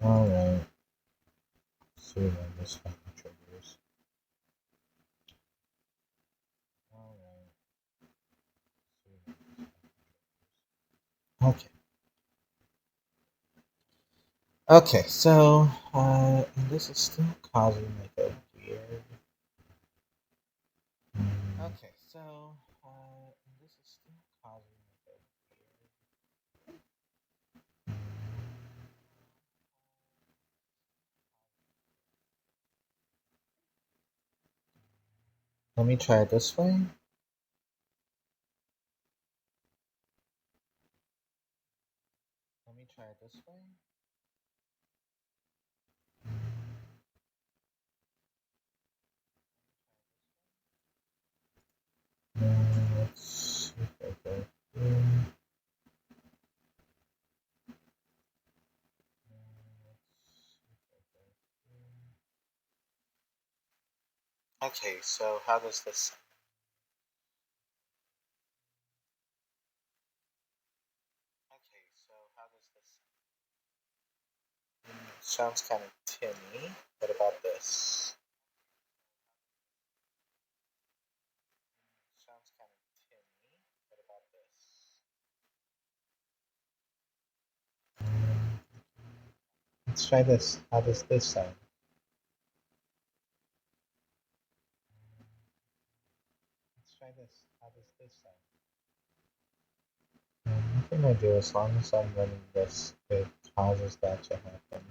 Alright, see when this final triggers. Alright, see when this final triggers. Okay. Okay, so and this is still causing like a weird. Okay, so and this is still causing like a weird. Let me try it this way. Let me try it this way. Let's see if I go here. Okay, so how does this sound? Okay, so how does this sound? Sounds kind of tinny. What about this? Sounds kind of tinny. What about this? Let's try this. How does this sound? Let's try this. How does this sound? Nothing I do as long as I'm running this, it causes that to happen.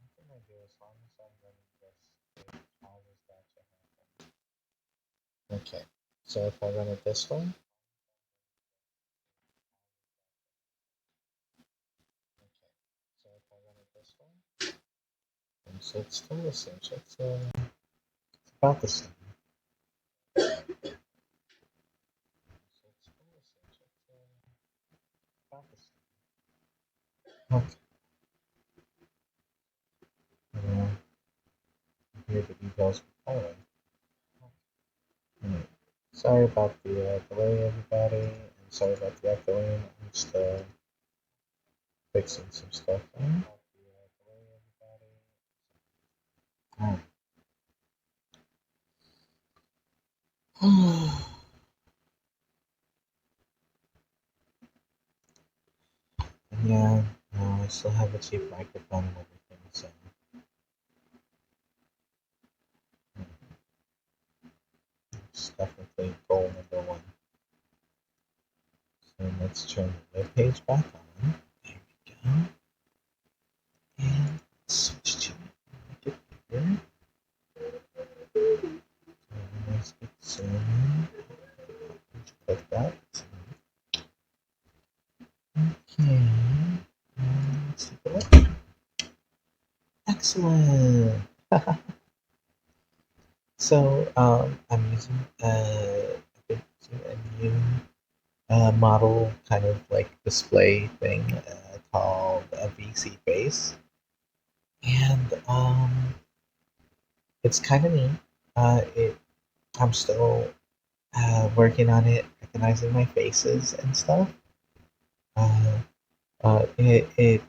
Nothing I do as long as I'm running this, it causes that to happen. Okay, so if I run it this way, okay, so if I run it this way, and so it's still the same, so it's about the same. So it's still the same, so it's about the same. Okay, yeah, here the details are following. Alright. Sorry about the delay, everybody, and sorry about the echoing. I'm still fixing some stuff. Yeah, no, I still have a cheap microphone and everything, so it's definitely goal number one. So let's turn the web page back on. There we go. And switch to make it bigger. Let's get some. Click that. Okay. Let's take a look. Excellent. So I'm using a new model kind of like display thing called a VC face, and it's kind of neat. It I'm still working on it, recognizing my faces and stuff. Uh, it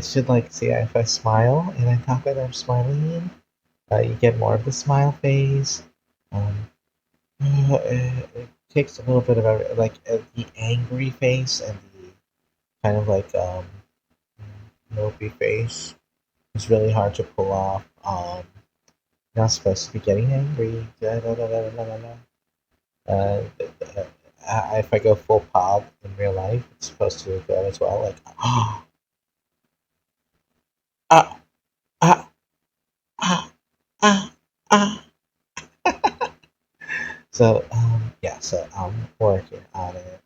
should like see if I smile and I talk that I'm smiling. You get more of the smile face. Um, it takes a little bit of the angry face and the kind of like mopey face. It's really hard to pull off. You're not supposed to be getting angry. Da, da, da, da, da, da, da. Uh, if I go full pop in real life, it's supposed to go as well. Like ah ah ah ah ah ah. So yeah, so I'm working on it.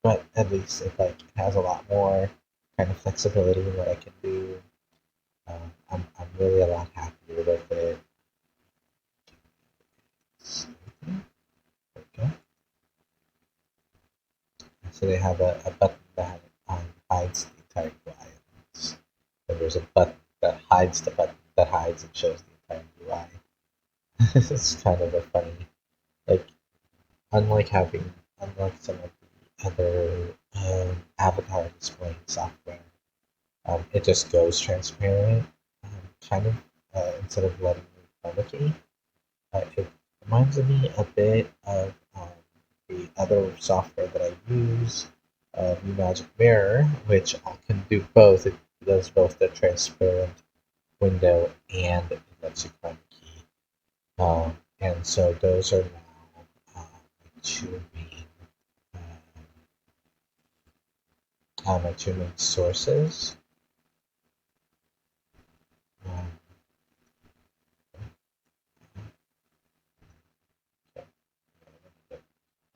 But at least it has a lot more kind of flexibility in what I can do. I'm really a lot happier with it. There we go. So they have a button that hides the entire UI. So there's a button that hides the button that hides and shows the entire UI. It's kind of a funny, like unlike unlike some of the other avatar displaying software. It just goes transparent, kind of, instead of letting you publicly. It reminds me a bit of the other software that I use, the Magic Mirror, which can do both. It does both the transparent window and it lets you find the key. And so those are now my two main my two main sources. Um,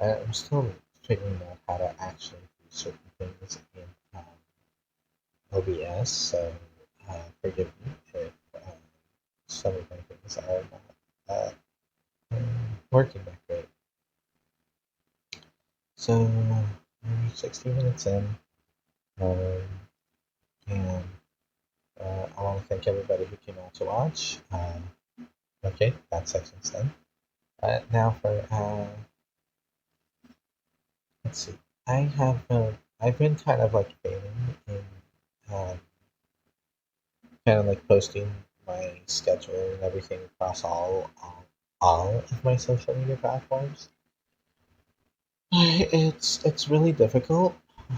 I'm still figuring out how to actually do certain things in OBS, so forgive me if some of my things are not working that great. So, 60 minutes in, um, and I want to thank everybody who came out to watch. Okay, that section's done. Now for let's see. I have I've been kind of like failing in um, kind of like posting my schedule and everything across all of my social media platforms. It's really difficult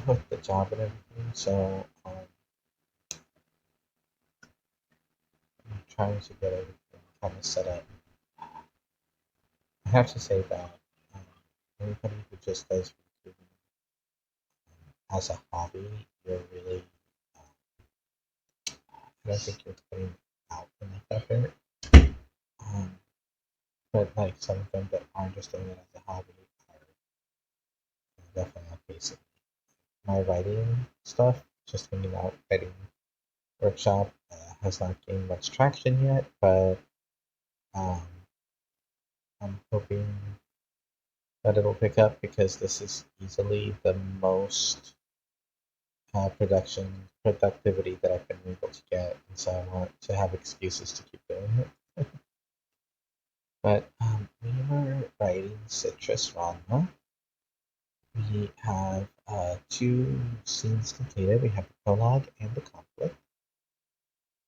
with the job and everything, so I'm trying to get everything kind of set up. I have to say that um, anybody who just does YouTube as a hobby, you're really I don't think you're putting out enough effort. Um, but like some of them that aren't just doing it as a hobby are definitely outpacing my writing stuff. Just hanging out writing workshop has not gained much traction yet, but um, I'm hoping that it'll pick up because this is easily the most productivity that I've been able to get, and so I want to have excuses to keep doing it. But we were writing Citrus Ranma. We have two scenes completed. We have the prologue and the conflict.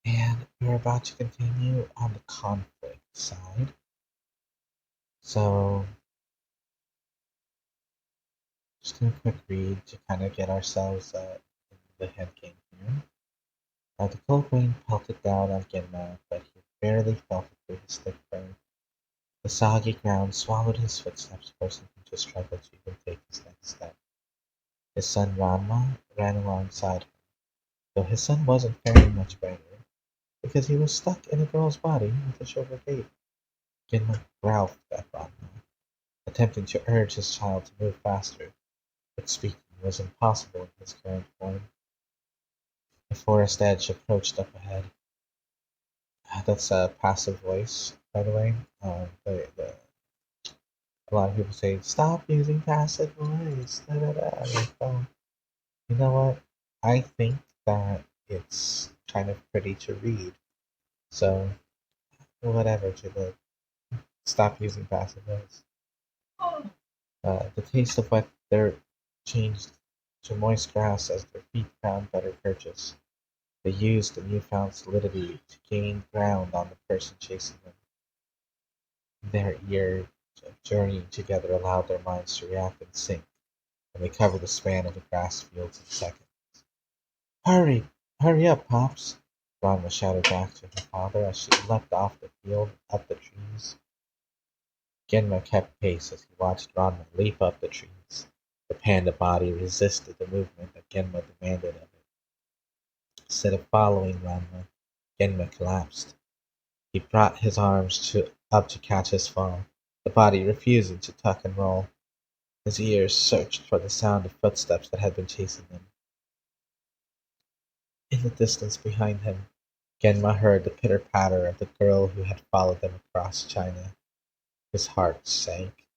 And we're about to continue on the conflict side. So, just a quick read to kind of get ourselves in the head game here. The cold rain pelted down on Genma, but he barely felt it through his thick fur. The soggy ground swallowed his footsteps, forcing him to struggle to even take his next step. His son Ranma ran alongside him, though his son wasn't faring much better, because he was stuck in a girl's body with a silver gate. Genma growled at Ranma, attempting to urge his child to move faster, but speaking was impossible in his current form. The forest edge approached up ahead. That's a passive voice, by the way. A lot of people say, stop using passive voice. Da, da, da. Like, you know what? I think that it's kind of pretty to read. So, whatever, Jibba. Stop using passive voice. The taste of wet dirt changed to moist grass as their feet found better purchase. They used the newfound solidity to gain ground on the person chasing them. Their years of journeying together allowed their minds to react in sync, and they covered the span of the grass fields in seconds. Hurry! Hurry up, Pops! Ranma shouted back to her father as she leapt off the field, up the trees. Genma kept pace as he watched Ranma leap up the trees. The panda body resisted the movement that Genma demanded of it. Instead of following Ranma, Genma collapsed. He brought his arms up to catch his fall, the body refusing to tuck and roll. His ears searched for the sound of footsteps that had been chasing him. In the distance behind him, Genma heard the pitter-patter of the girl who had followed them across China. His heart sank.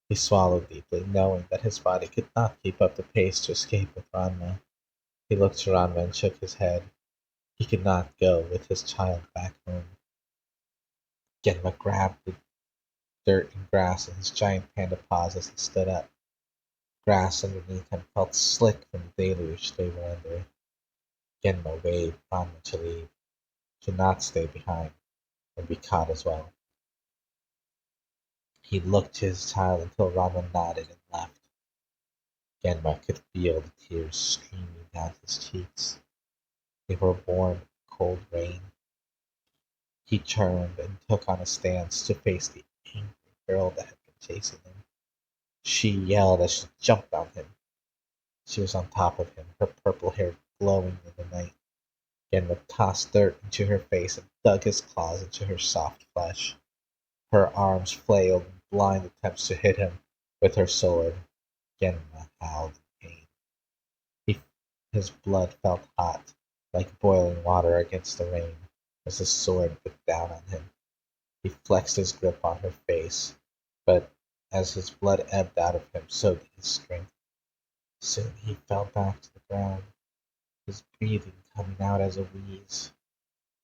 He swallowed deeply, knowing that his body could not keep up the pace to escape with Ranma. He looked to Ranma and shook his head. He could not go with his child back home. Genma grabbed the dirt and grass in his giant panda paws as he stood up. Grass underneath him felt slick from the deluge they were under. Genma waved Ranma to leave, to not stay behind and be caught as well. He looked to his child until Ranma nodded and left. Genma could feel the tears streaming down his cheeks. They were warm, cold rain. He turned and took on a stance to face the angry girl that had been chasing him. She yelled as she jumped on him. She was on top of him, her purple hair glowing in the night. Genma tossed dirt into her face and dug his claws into her soft flesh. Her arms flailed in blind attempts to hit him with her sword. Genma howled in pain. He, his blood felt hot, like boiling water against the rain, as the sword bit down on him. He flexed his grip on her face, but as his blood ebbed out of him, so did his strength. Soon he fell back to the ground, his breathing coming out as a wheeze.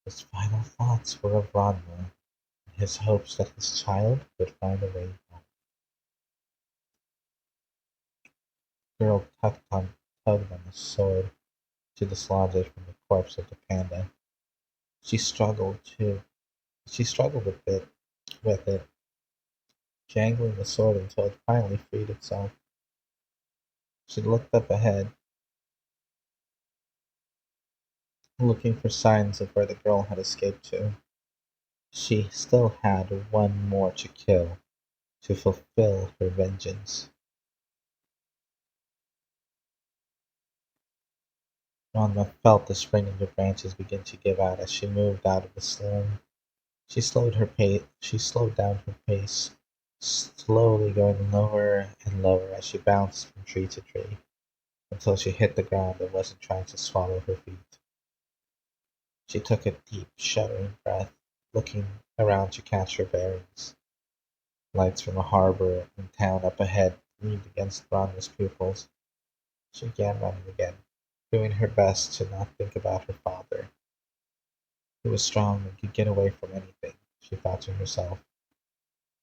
His final thoughts were of Ranma, and his hopes that his child would find a way home. The girl tugged on the sword to dislodge it from the corpse of the panda. She struggled too. She struggled a bit with it, jangling the sword until it finally freed itself. She looked up ahead, looking for signs of where the girl had escaped to. She still had one more to kill to fulfill her vengeance. Ranma felt the spring in her branches begin to give out as she moved out of the storm. She slowed down her pace, slowly going lower and lower as she bounced from tree to tree, until she hit the ground and wasn't trying to swallow her feet. She took a deep, shuddering breath, looking around to catch her bearings. Lights from a harbor and town up ahead gleamed against Ranma's pupils. She began running again, doing her best to not think about her father. He was strong and could get away from anything, she thought to herself.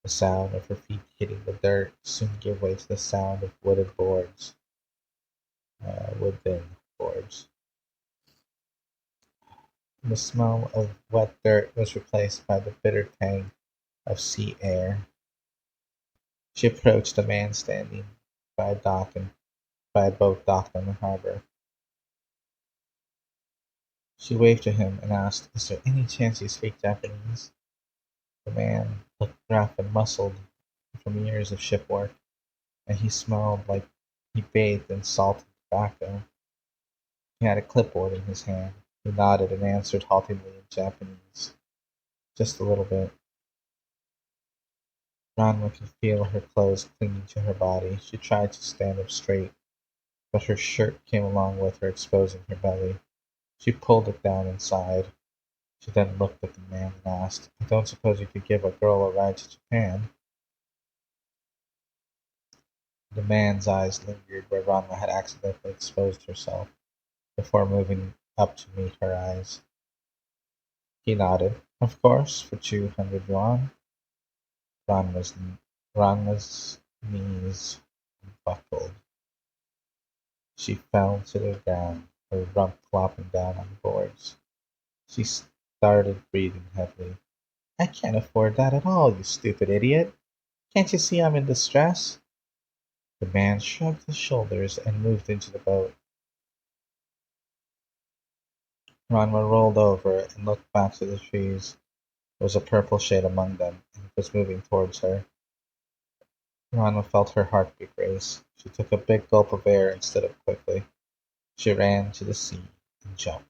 The sound of her feet hitting the dirt soon gave way to the sound of wooden boards. The smell of wet dirt was replaced by the bitter tang of sea air. She approached a man standing by a dock and by a boat docked on the harbor. She waved to him and asked, "Is there any chance you speak Japanese?" The man looked rough and muscled from years of ship work, and he smelled like he bathed in salted tobacco. He had a clipboard in his hand. He nodded and answered haltingly in Japanese. "Just a little bit." Ranma could feel her clothes clinging to her body. She tried to stand up straight, but her shirt came along with her, exposing her belly. She pulled it down and sighed. She then looked at the man and asked, "I don't suppose you could give a girl a ride to Japan?" The man's eyes lingered where Ranma had accidentally exposed herself, before moving up to meet her eyes. He nodded. "Of course, for 200 yuan." Ranma's, Ranma's knees buckled. She fell to the ground, her rump flopping down on the boards. She started breathing heavily. "I can't afford that at all, you stupid idiot. Can't you see I'm in distress?" The man shrugged his shoulders and moved into the boat. Ranma rolled over and looked back to the trees. There was a purple shade among them, and it was moving towards her. Ranma felt her heartbeat race. She took a big gulp of air and stood up quickly. She ran to the sea and jumped.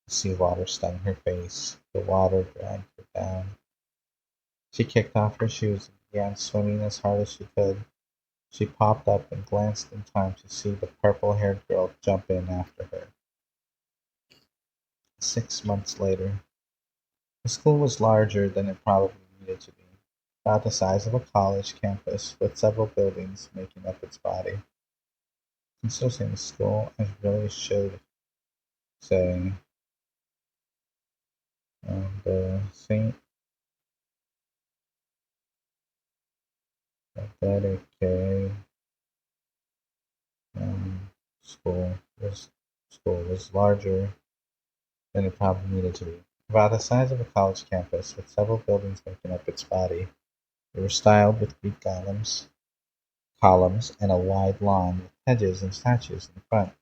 The sea water stung her face. The water dragged her down. She kicked off her shoes and began swimming as hard as she could. She popped up and glanced in time to see the purple-haired girl jump in after her. 6 months later. The school was larger than it probably needed to be, about the size of a college campus with several buildings making up its body. Instead of saying school, I really should say the Saint Athletic um, School was School was larger than it probably needed to be. About the size of a college campus, with several buildings making up its body. They were styled with Greek columns, and a wide lawn with hedges and statues in the front.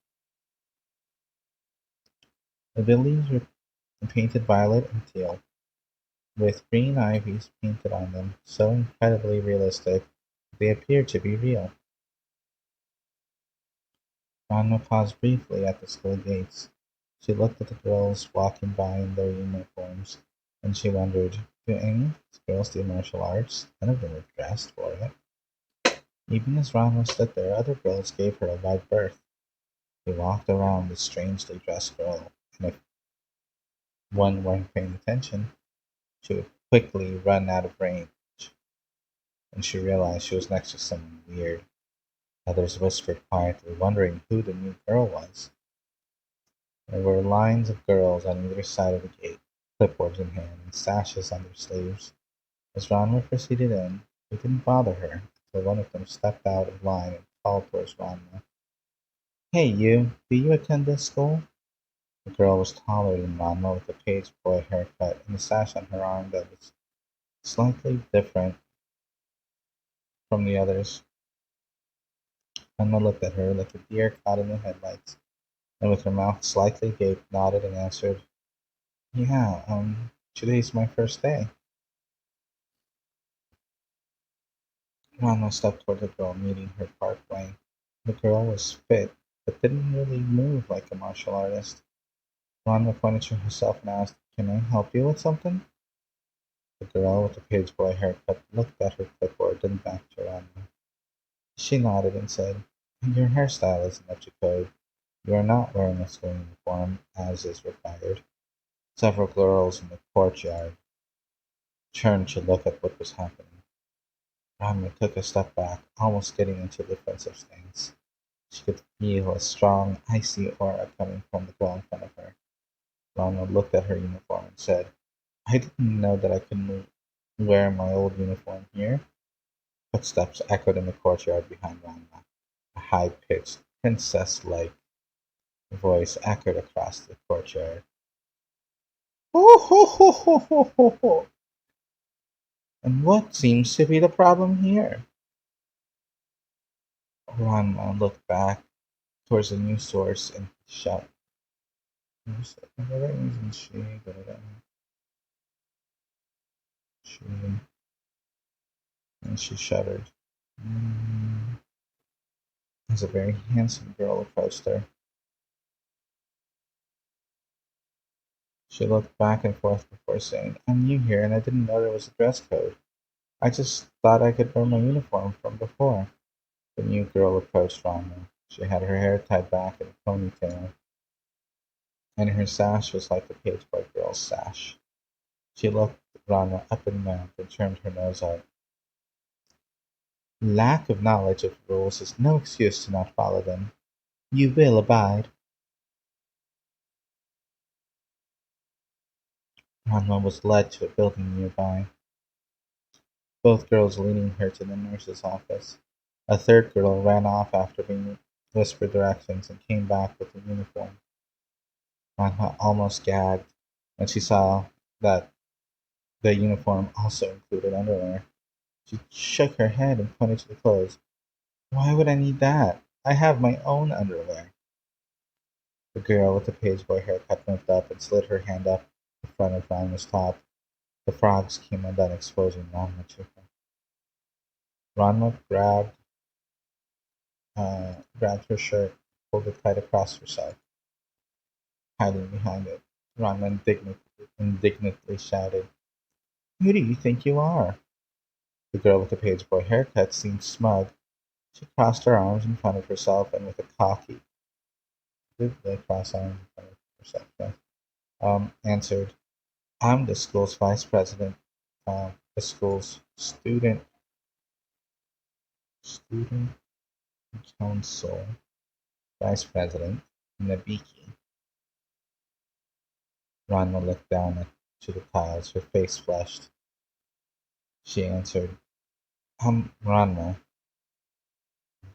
The buildings were painted violet and teal, with green ivies painted on them, so incredibly realistic they appeared to be real. Ranma paused briefly at the school gates. She looked at the girls walking by in their uniforms, and she wondered, do any of these girls do martial arts? None of them were dressed for it. Even as Ranma stood there, other girls gave her a wide berth. They walked around the strangely dressed girl, and if one weren't paying attention, she would quickly run out of range, and she realized she was next to someone weird. Others whispered quietly, wondering who the new girl was. There were lines of girls on either side of the gate, clipboards in hand and sashes on their sleeves. As Ranma proceeded in, it didn't bother her until one of them stepped out of line and called towards Ranma. Hey you, do you attend this school? The girl was taller than Ranma with a page boy haircut and a sash on her arm that was slightly different from the others. Ranma looked at her like a deer caught in the headlights, and with her mouth slightly agape nodded and answered, yeah, today's my first day. Ranma stepped toward the girl, meeting her partway. The girl was fit, but didn't really move like a martial artist. Ranma pointed to herself and asked, can I help you with something? The girl with the page boy haircut looked at her clipboard, then back to Ranma. She nodded and said, your hairstyle isn't up to code. You are not wearing a school uniform, as is required. Several girls in the courtyard turned to look at what was happening. Ranma took a step back, almost getting into a defensive stance. She could feel a strong, icy aura coming from the girl in front of her. Ranma looked at her uniform and said, I didn't know that I could wear my old uniform here. Footsteps echoed in the courtyard behind Ranma. A high-pitched, princess-like voice echoed across the courtyard. Ho ho ho ho ho ho ho! And what seems to be the problem here? Ranma looked back towards the news source and shut. She and she shuddered. Mm. As a very handsome girl approached her, she looked back and forth before saying, I'm new here and I didn't know there was a dress code. I just thought I could wear my uniform from before. The new girl approached Ranma. She had her hair tied back in a ponytail, and her sash was like the page boy girl's sash. She looked Ranma up and down and turned her nose up. Lack of knowledge of rules is no excuse to not follow them. You will abide. Ranma was led to a building nearby, both girls leading her to the nurse's office. A third girl ran off after being whispered directions and came back with a uniform. Ranma almost gagged when she saw that the uniform also included underwear. She shook her head and pointed to the clothes. Why would I need that? I have my own underwear. The girl with the page boy haircut moved up and slid her hand up the front of Ranma's top. The frogs came undone, exposing Ranma to her. Ranma grabbed her shirt, pulled it tight across herself, hiding behind it. Ranma indignantly shouted, Who do you think you are? The girl with the page boy haircut seemed smug. She crossed her arms in front of herself and with a cocky, cross arms in front of herself, yes, answered, I'm the school's vice president, the school's student council vice president, Nabiki. Ranma looked down to the tiles, her face flushed. She answered, Ranma.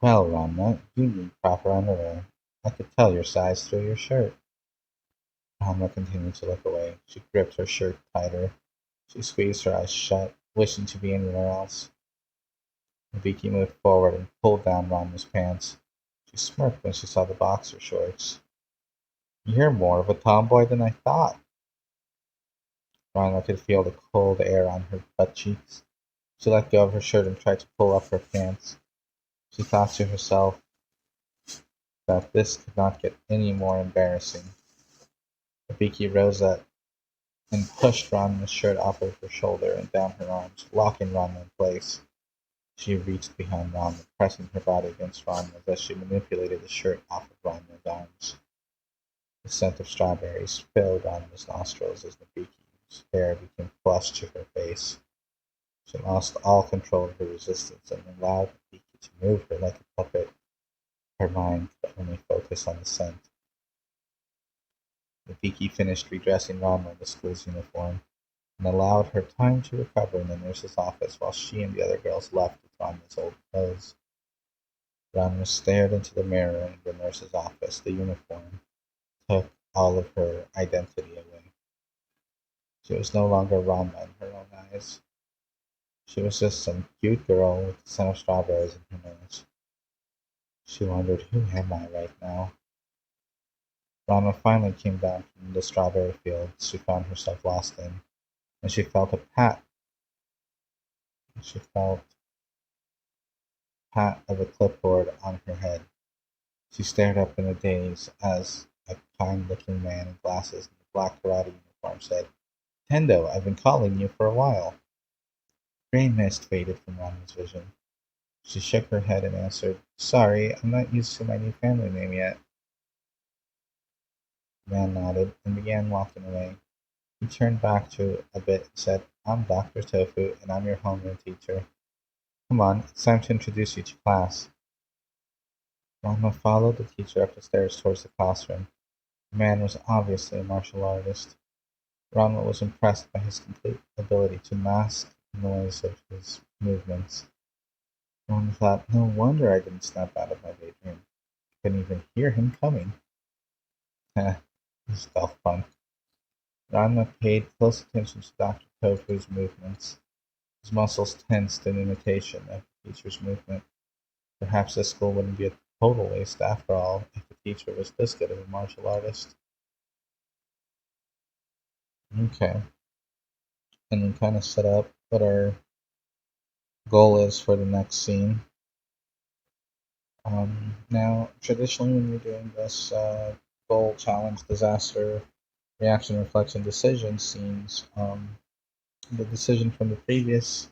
Well, Ranma, you need proper underwear. I could tell your size through your shirt. Alma continued to look away. She gripped her shirt tighter. She squeezed her eyes shut, wishing to be anywhere else. Vicky moved forward and pulled down Ranma's pants. She smirked when she saw the boxer shorts. You're more of a tomboy than I thought. Ranma could feel the cold air on her butt cheeks. She let go of her shirt and tried to pull up her pants. She thought to herself that this could not get any more embarrassing. Vicky rose up and pushed Ranma's shirt off of her shoulder and down her arms, locking Ranma in place. She reached behind Ranma, pressing her body against Ranma's as she manipulated the shirt off of Ranma's arms. The scent of strawberries filled Ranma's nostrils as Nabiki's hair became flushed to her face. She lost all control of her resistance and allowed Nabiki to move her like a puppet. Her mind could only focus on the scent. Nabiki finished redressing Ranma in the school's uniform and allowed her time to recover in the nurse's office while she and the other girls left with Ranma's old clothes. Ranma stared into the mirror in the nurse's office. The uniform took all of her identity away. She was no longer Ranma in her own eyes. She was just some cute girl with the scent of strawberries in her nose. She wondered, who am I right now? Ranma finally came down from the strawberry fields she found herself lost in, and she felt she felt pat of a clipboard on her head. She stared up in a daze as a kind-looking man in glasses and a black karate uniform said, Tendo, I've been calling you for a while. Grey mist faded from Ranma's vision. She shook her head and answered, Sorry, I'm not used to my new family name yet. The man nodded and began walking away. He turned back to a bit and said, I'm Dr. Tofu, and I'm your homeroom teacher. Come on, it's time to introduce you to class. Ranma followed the teacher up the stairs towards the classroom. The man was obviously a martial artist. Ranma was impressed by his complete ability to mask the noise of his movements. Ranma thought, no wonder I didn't snap out of my daydream. I couldn't even hear him coming. Heh, stealth punk. Ranma paid close attention to Dr. Tofu's movements. His muscles tensed in imitation of the teacher's movement. Perhaps this school wouldn't be a total waste after all if the teacher was this good of a martial artist. Okay. And we kind of set up what our goal is for the next scene. Now, traditionally, when you're doing this goal, challenge, disaster, reaction, reflection, decision scenes, the decision from the previous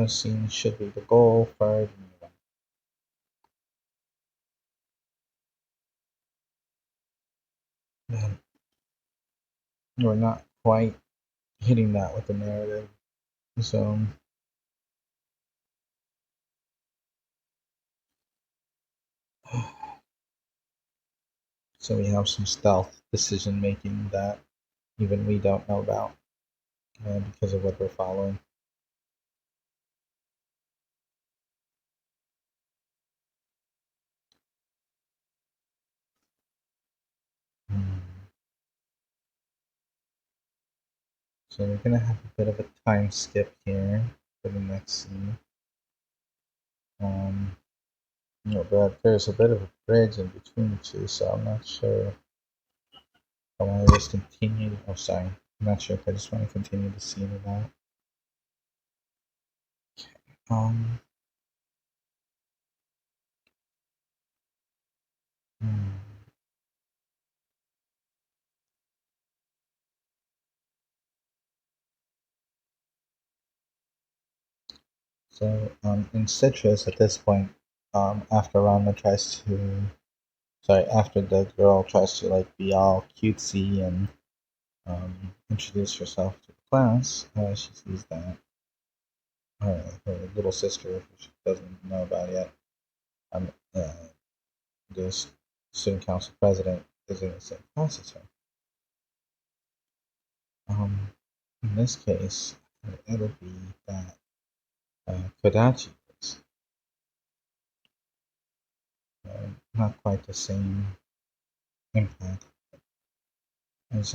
scene should be the goal for the new one. And we're not quite hitting that with the narrative. So, so we have some stealth decision making that even we don't know about because of what we're following. Hmm. So we're gonna have a bit of a time skip here for the next scene. But there's a bit of a bridge in between the two, so I'm not sure if I want to just continue. Oh, sorry. I'm not sure if I just want to continue the scene or not. Um, hmm. So, in Citrus, at this point, after Ranma tries to, sorry, after the girl tries to like be all cutesy and introduce herself to the class, she sees that her little sister, who she doesn't know about yet, um, uh, the student council president, is in the same class as her. In this case, it'll be that Kodachi is. not quite the same impact as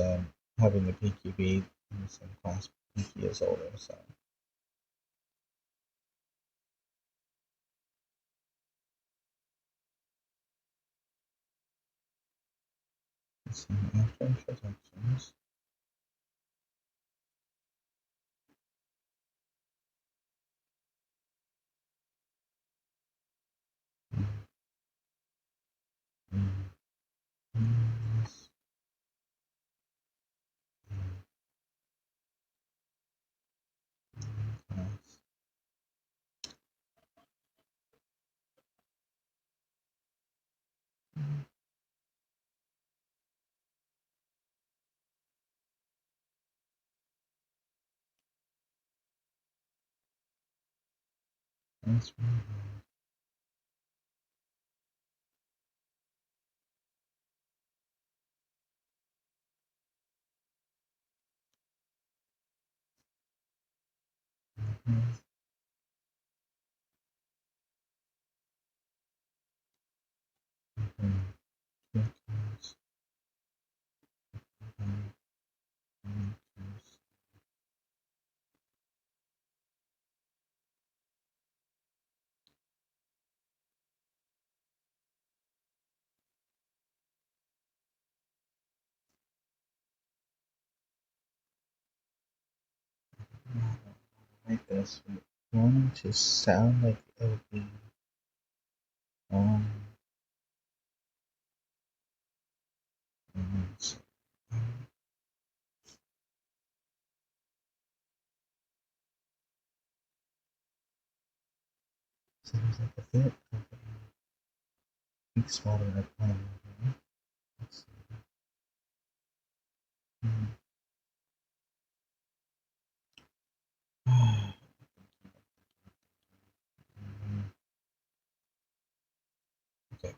having a PQB in the same class. PQ is older, so. Let's see, after introductions. Yes. Class. That's really hard. Two times. Like this. We want it to sound like it would be um so there's like a bit of a big spot in our plan here. Let's see. Okay.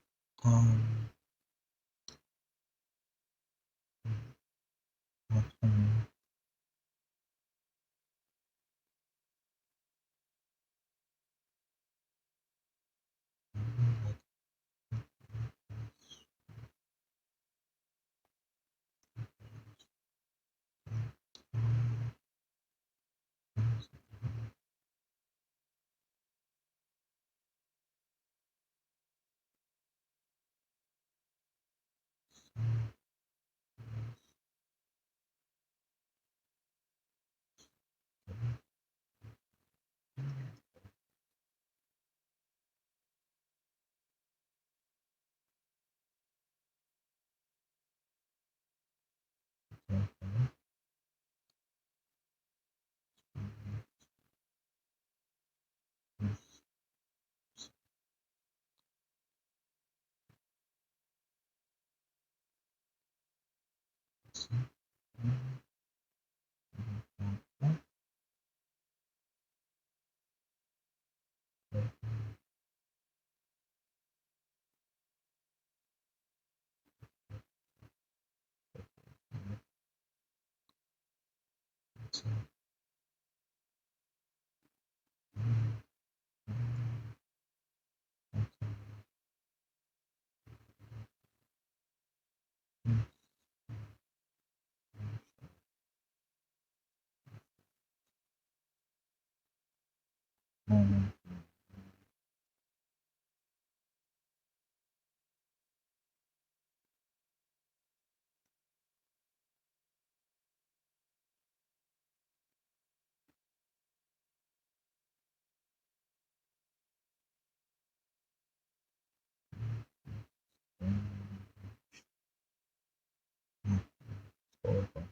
Okay.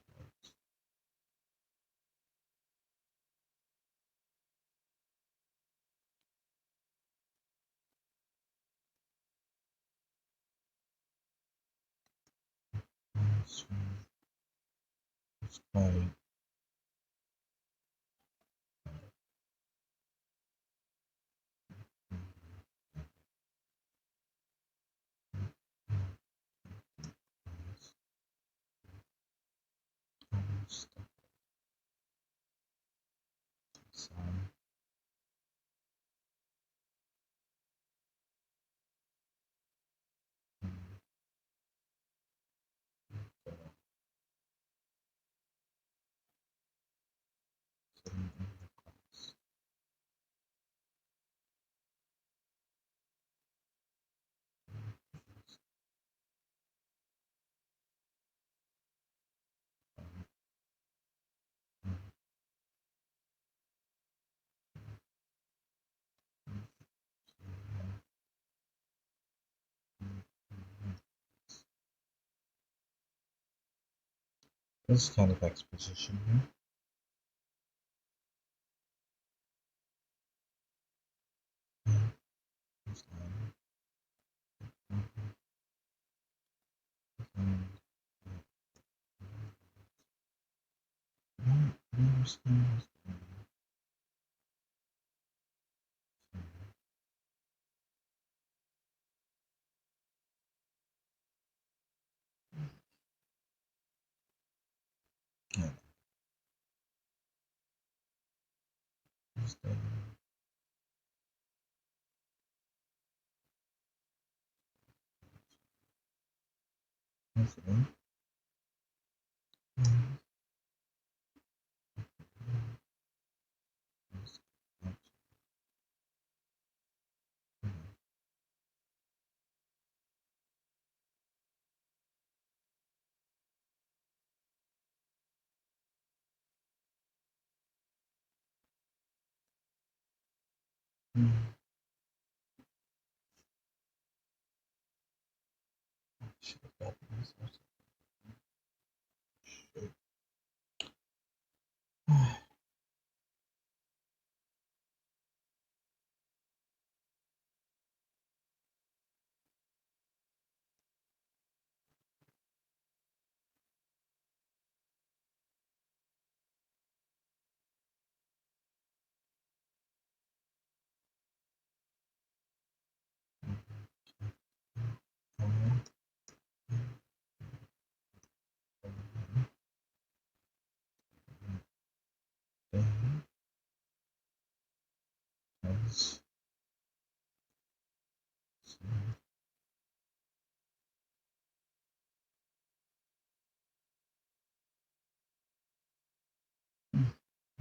It's quite almost some this kind of exposition here. This line, and there's yeah, there's the incident. Should have gotten this also.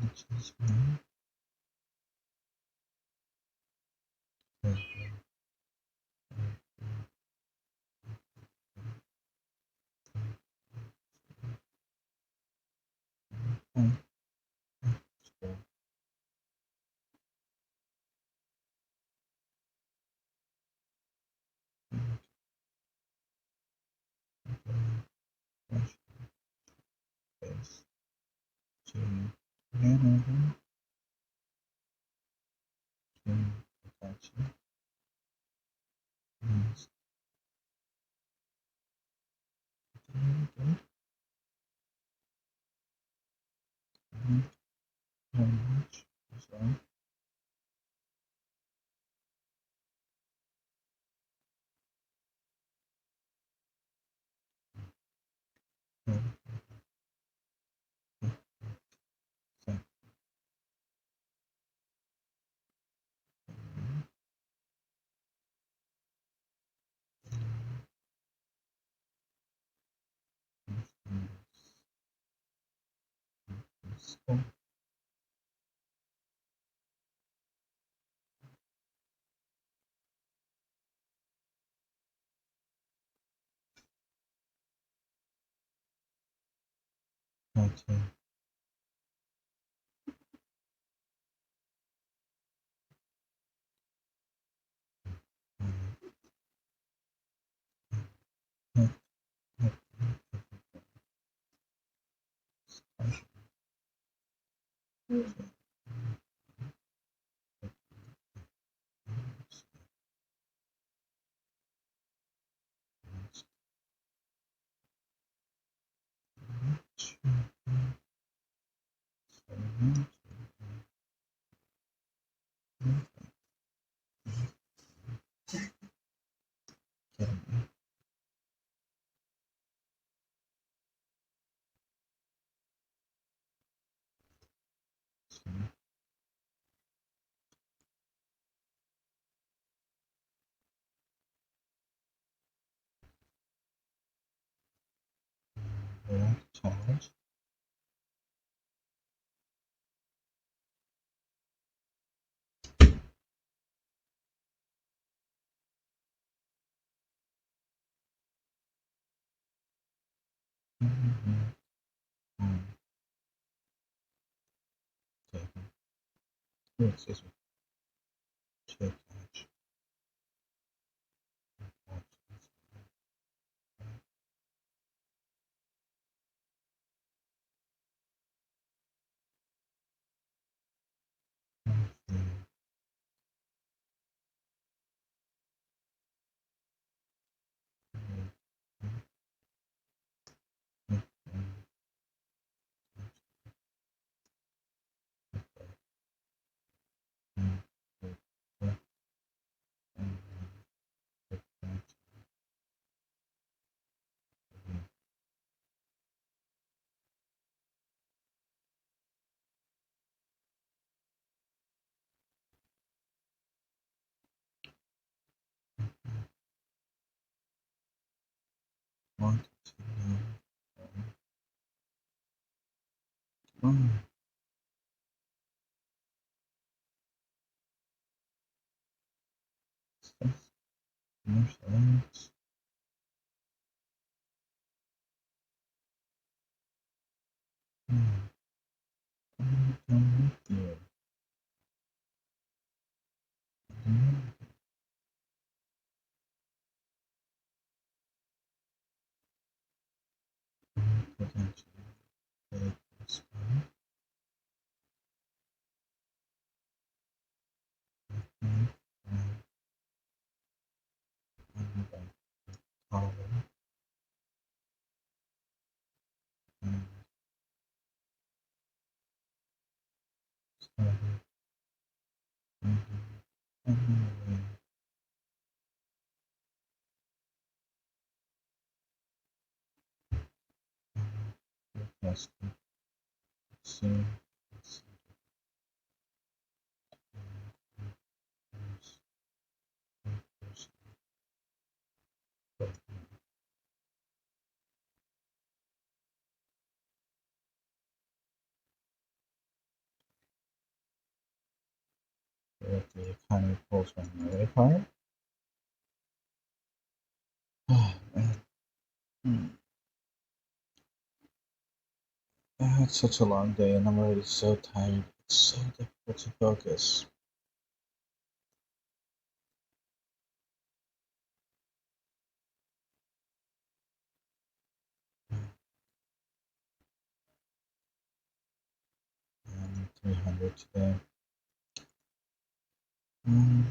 Let's choose one. Space to Hanover to Apache. Yes. Very good. Very much as well. So, so, okay. Challenge. Okay. Oh, excuse me. Check catch. The economy pulls my memory card. Oh, man. I had such a long day and I'm already so tired. It's so difficult to focus. I'm 300 today. Um,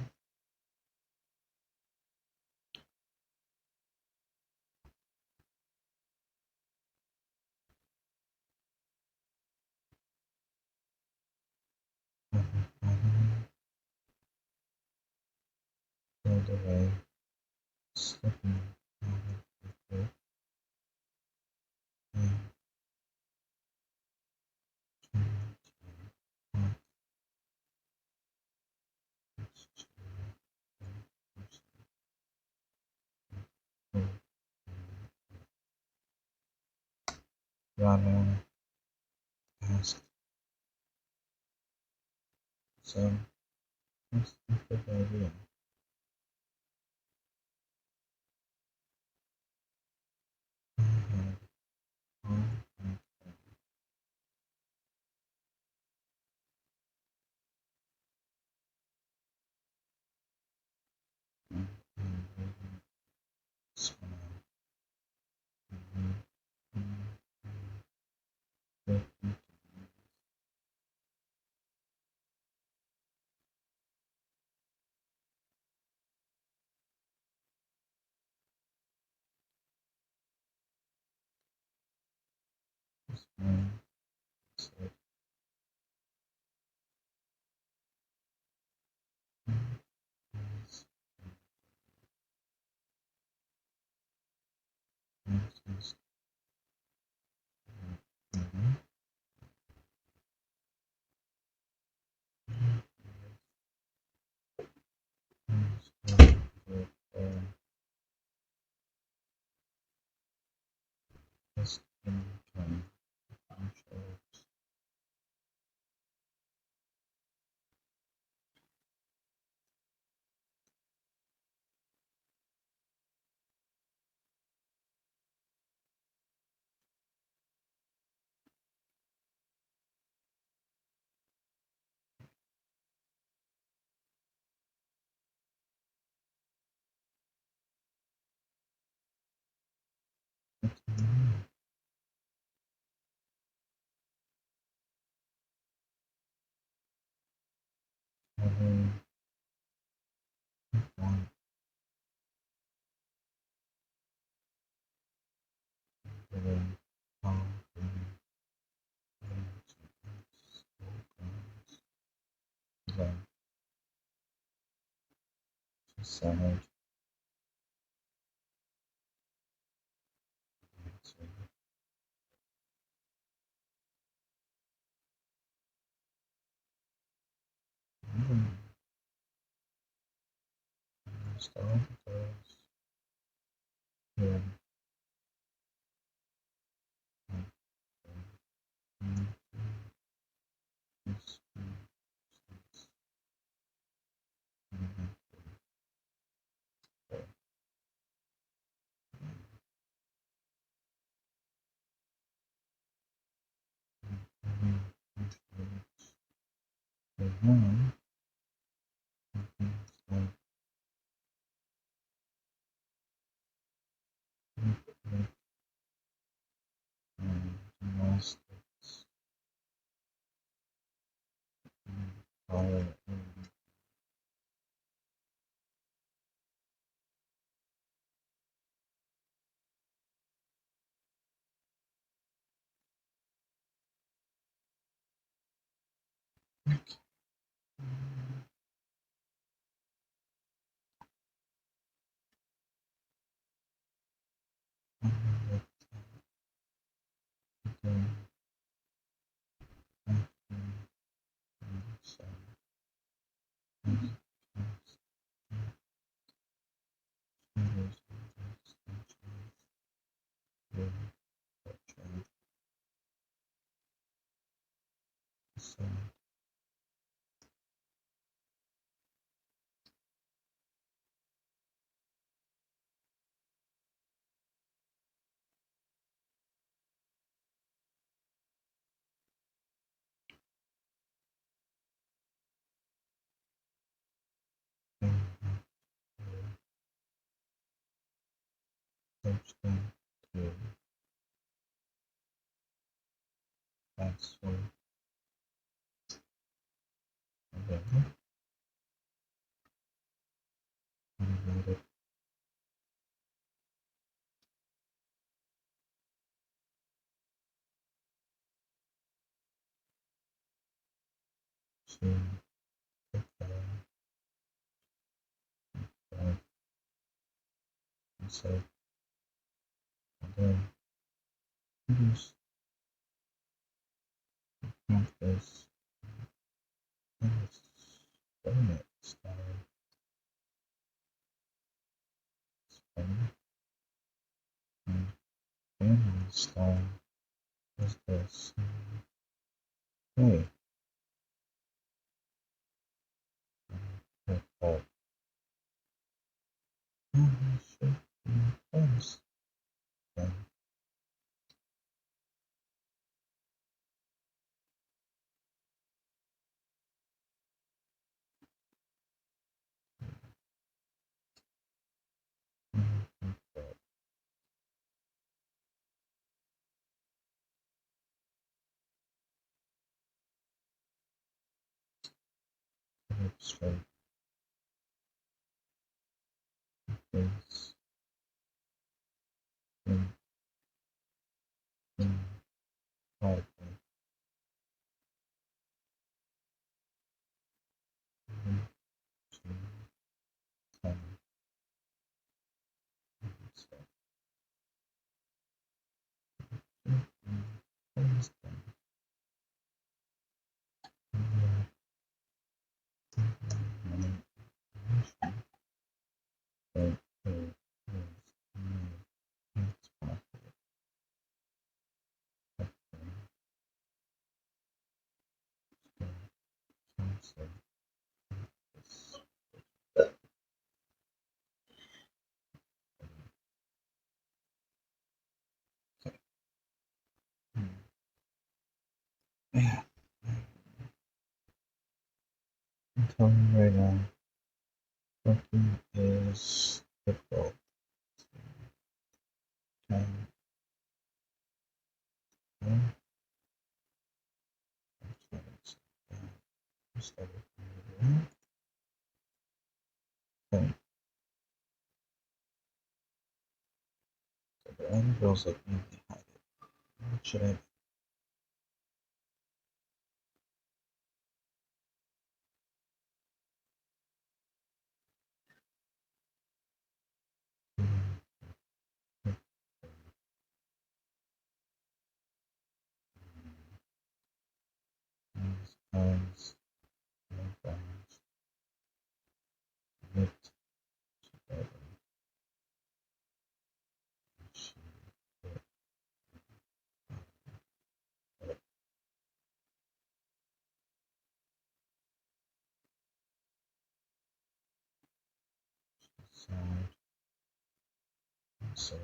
Build away, slipping, and Ranma asked, so what's the good idea? I had all my time and waiting, smile, and wait, smile, said, please, just, just in time, I'm sure. Having one living all then she sighed and said, almost all the girls here now, things like liquid and gymnastics and fire and with the acting and some music shadows and extensions will portray the sound and coach them to transfer together animated to prepare for insert and then produce practice in experiment style experiment and family style is this way that family should be friends then that illustrate this in private to come so friends then money information that there is no export of the council this yeah I'm telling you right now working is difficult and well, it's just everything okay so the other girls like me they hide it what should I do as my friends lived together she sighed and said,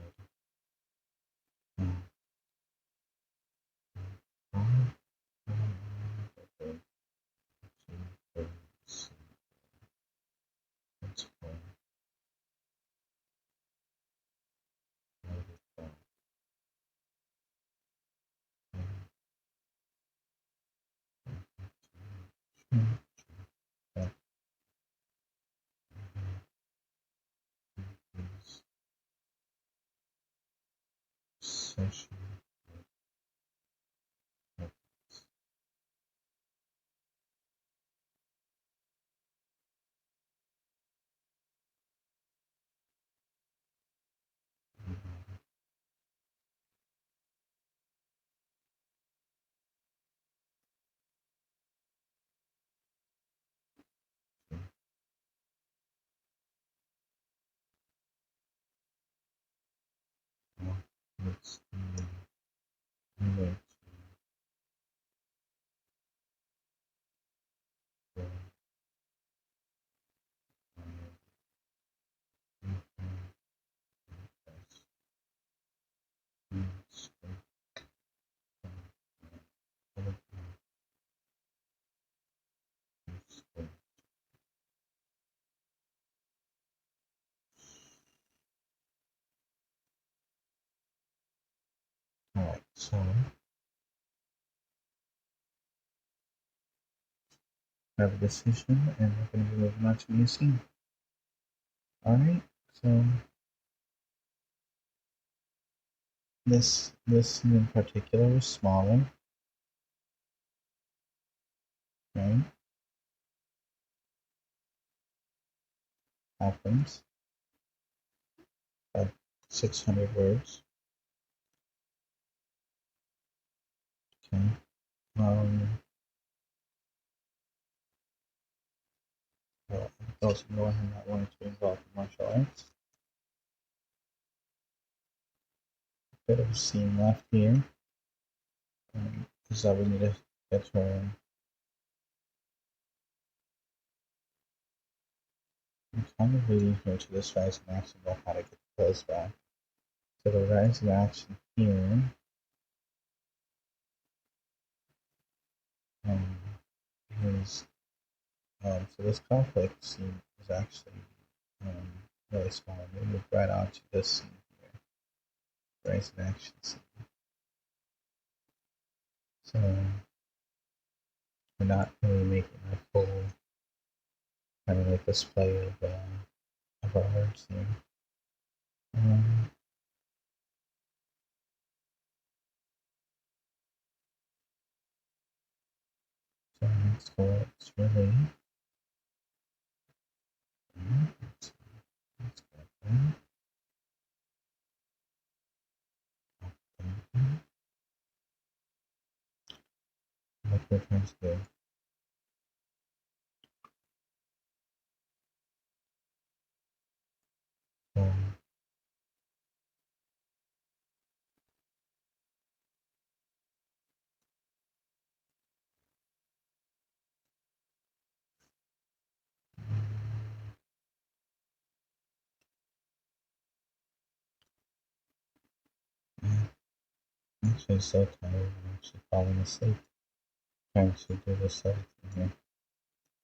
"Now, why do I want to go to That's cool. Session. Let's see. Alright, so I have a decision and we're going to be moving on to new scene. Alright, so this scene in particular is smaller, right? Happens at 600 words. Okay. Well, those who know him not wanting to be involved in martial arts. Bit of a scene left here. Is that we need to get her. I'm kind of leading her to this rise in action about how to get the clothes back. So the rise in action here is so this conflict scene is actually really small. We move right on to this scene here, rise in action scene. So we're not really making a full kind of like display of our words here. So next it's really let's go back. What we're trying to do. I'm actually so tired, I'm actually falling asleep trying to do this other thing here.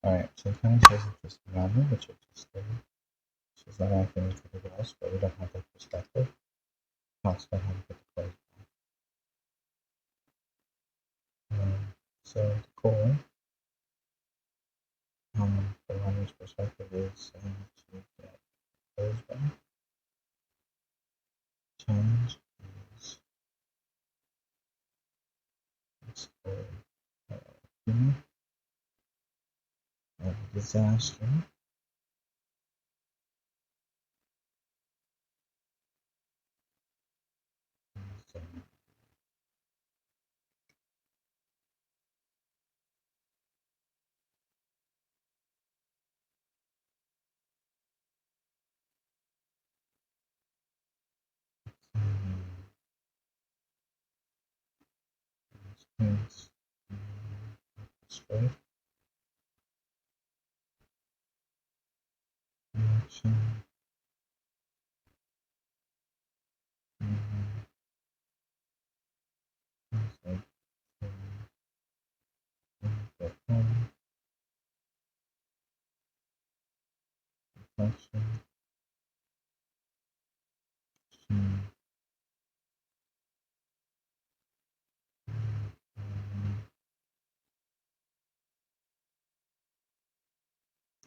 Alright, so it kind of shows just Ranma, which I just did. She's not acting like everybody else, but we don't have that perspective. Talks about how to get the clothes back. So the core, from Ranma's perspective, is to get clothes back. Challenge is explore humor of disaster. So, experience straight reaction. Like, get home, Fanfiction. Hmm.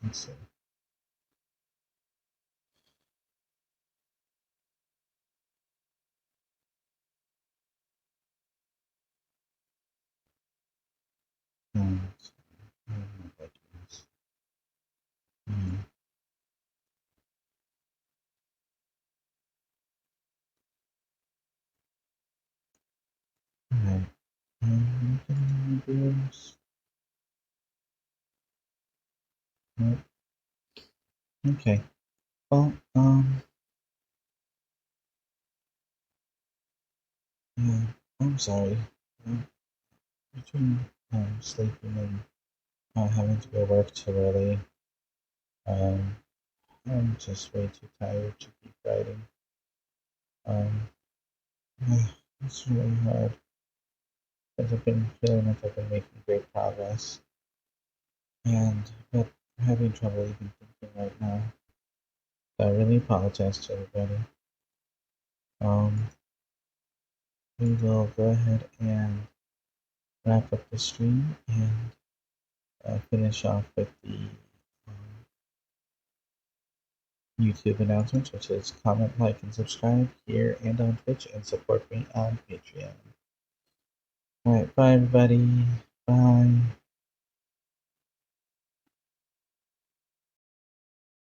Let's see. Hmm. Hmm. Alright. Nope. Okay. Well, yeah, I'm sorry. Um, Between sleeping and having to go work too early, um, I'm just way too tired to keep writing. Um, it's really hard because I've been feeling like I've been making great progress, but I'm having trouble even thinking right now. So I really apologize to everybody. Um, we will go ahead and wrap up the stream and finish off with the um, YouTube announcements, which is comment, like, and subscribe here and on Twitch, and support me on Patreon. Alright, bye everybody. Bye.